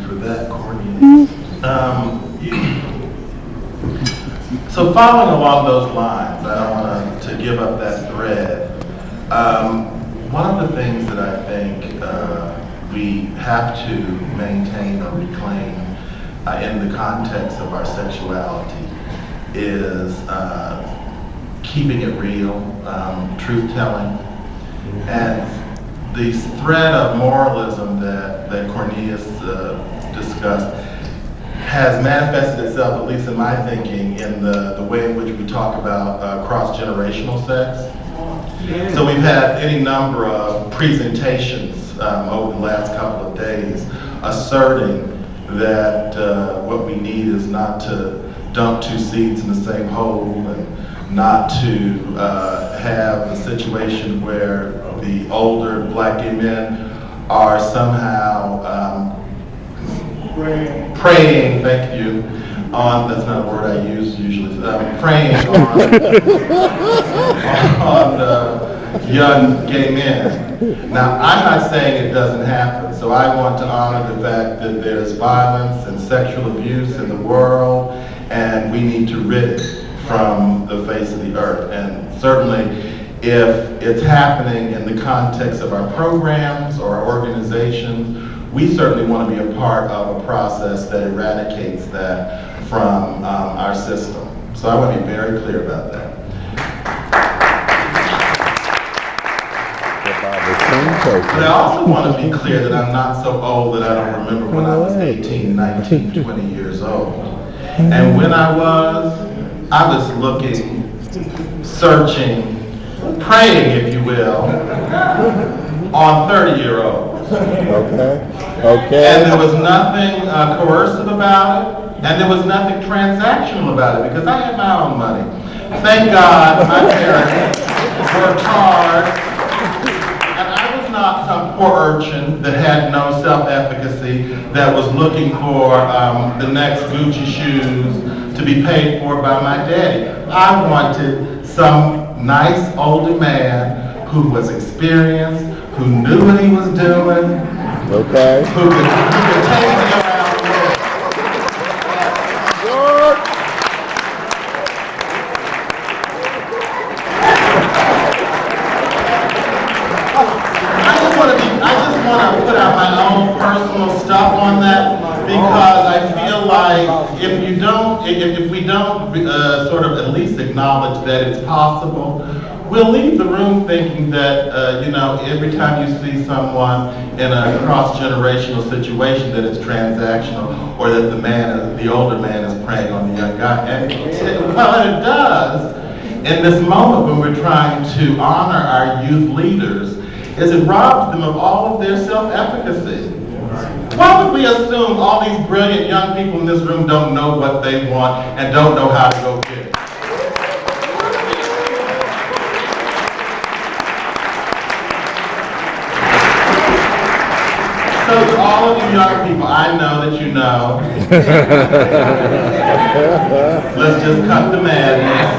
for that, Cornelius. So following along those lines, I don't want to give up that thread. One of the things that I think we have to maintain or reclaim in the context of our sexuality is keeping it real, truth-telling, and the thread of moralism that Cornelius discussed has manifested itself, at least in my thinking, in the way in which we talk about cross-generational sex. Yeah. So we've had any number of presentations over the last couple of days asserting that what we need is not to dump two seeds in the same hole and not to have a situation where the older black gay men are somehow preying, thank you, on, that's not a word I use usually, preying on young gay men. Now, I'm not saying it doesn't happen, so I want to honor the fact that there's violence and sexual abuse in the world, and we need to rid it from the face of the earth. And certainly, if it's happening in the context of our programs or our organizations, we certainly want to be a part of a process that eradicates that from our system. So I want to be very clear about that. But I also want to be clear that I'm not so old that I don't remember when I was 18, 19, 20 years old. And when I was looking, searching, praying, if you will, on 30-year-olds. Okay. And there was nothing coercive about it, and there was nothing transactional about it, because I had my own money. Thank God my parents worked hard, and I was not some poor urchin that had no self-efficacy, that was looking for the next Gucci shoes to be paid for by my daddy. I wanted some nice older man who was experienced, who knew what he was doing, okay, who could take me around the world. I just want to put out my own personal stuff on that, because I feel like if we don't sort of at least acknowledge that it's possible, we'll leave the room thinking that, every time you see someone in a cross-generational situation that it's transactional, or that the older man is preying on the young guy. And it does, in this moment when we're trying to honor our youth leaders, is it robs them of all of their self-efficacy. Why would we assume all these brilliant young people in this room don't know what they want and don't know how to go get it? So to all of you young people, I know that you know. Let's just cut the madness.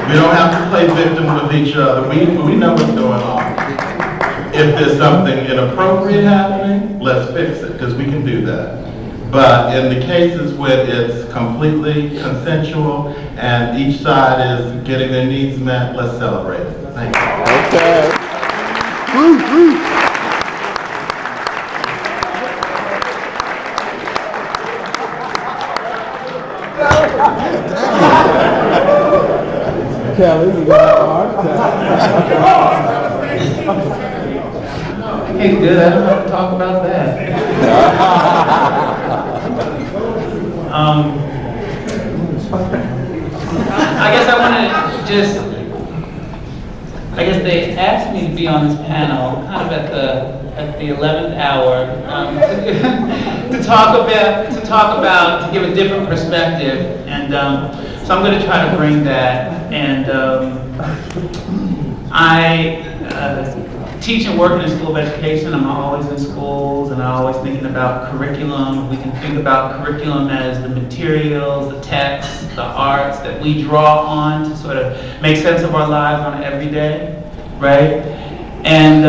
We don't have to play victim with each other. We know what's going on. If there's something inappropriate happening, let's fix it, because we can do that. But in the cases where it's completely consensual and each side is getting their needs met, let's celebrate it. Thank you. Okay. Kelly, you got a hard Hey, good. I don't have to talk about that. I guess I want to just. I guess they asked me to be on this panel, kind of at the 11th hour, to give a different perspective, and so I'm going to try to bring that. And I teach and work in a school of education. I'm always in schools, and I'm always thinking about curriculum. We can think about curriculum as the materials, the texts, the arts that we draw on to sort of make sense of our lives on every day, right? And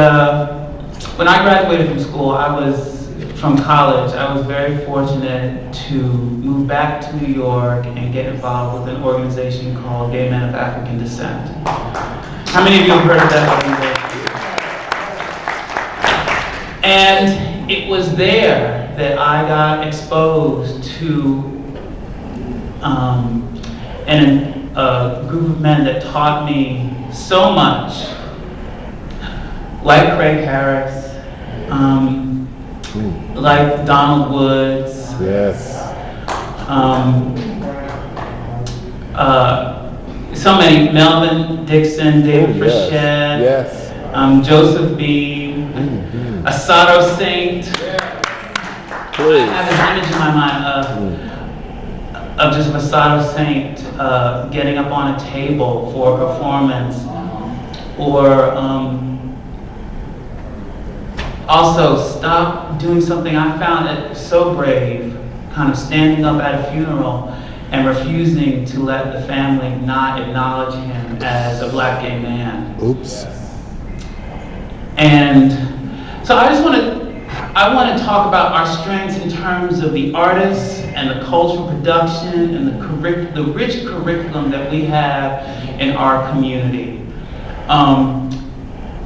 when I graduated from school, I was from college, I was very fortunate to move back to New York and get involved with an organization called Gay Men of African Descent. How many of you have heard of that organization? And it was there that I got exposed to a group of men that taught me so much, like Craig Harris, like Donald Woods, Yes. So many, Melvin Dixon, David Frechette, Yes. Joseph Beam, Asado Saint. Please. I have this image in my mind of just Asado Saint getting up on a table for a performance, or also stop doing something I found it so brave, kind of standing up at a funeral and refusing to let the family not acknowledge him as a black gay man. Oops. And so I want to talk about our strengths in terms of the artists and the cultural production and the rich curriculum that we have in our community.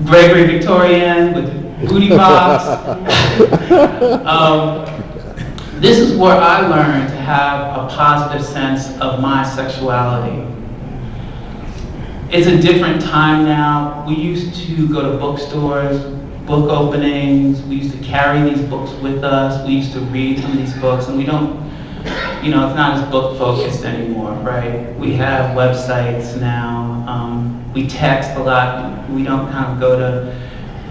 Gregory Victorian with Booty Box. This is where I learned to have a positive sense of my sexuality. It's a different time now. We used to go to bookstores, book openings. We used to carry these books with us. We used to read some of these books, and we don't, it's not as book focused anymore, right? We have websites now. We text a lot. We don't kind of go to.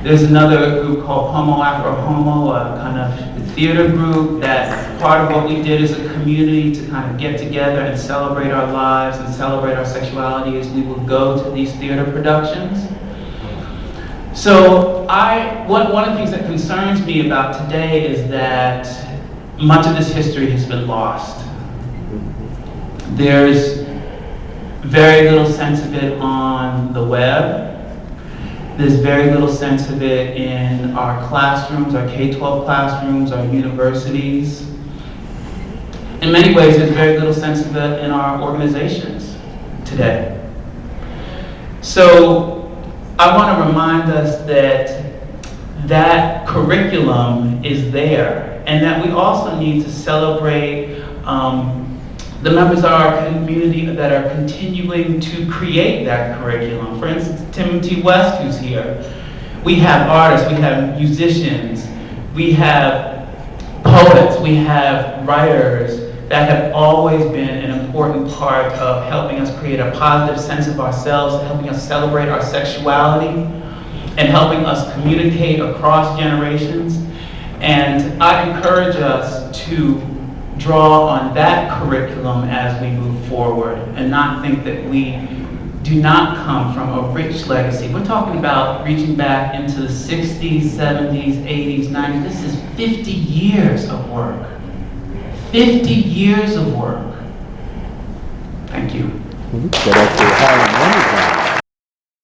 There's another group called Homo Afro Homo, a kind of theater group that part of what we did as a community to kind of get together and celebrate our lives and celebrate our sexuality is we would go to these theater productions. So one of the things that concerns me about today is that much of this history has been lost. There's very little sense of it on the web. There's very little sense of it in our classrooms, our K-12 classrooms, our universities. In many ways, there's very little sense of it in our organizations today. So I want to remind us that curriculum is there, and that we also need to celebrate the members of our community that are continuing to create that curriculum. For instance, Timothy West, who's here. We have artists, we have musicians, we have poets, we have writers that have always been an important part of helping us create a positive sense of ourselves, helping us celebrate our sexuality, and helping us communicate across generations. And I encourage us to draw on that curriculum as we move forward and not think that we do not come from a rich legacy. We're talking about reaching back into the 60s, 70s, 80s, 90s. This is 50 years of work. 50 years of work. Thank you. Shout out to Harlem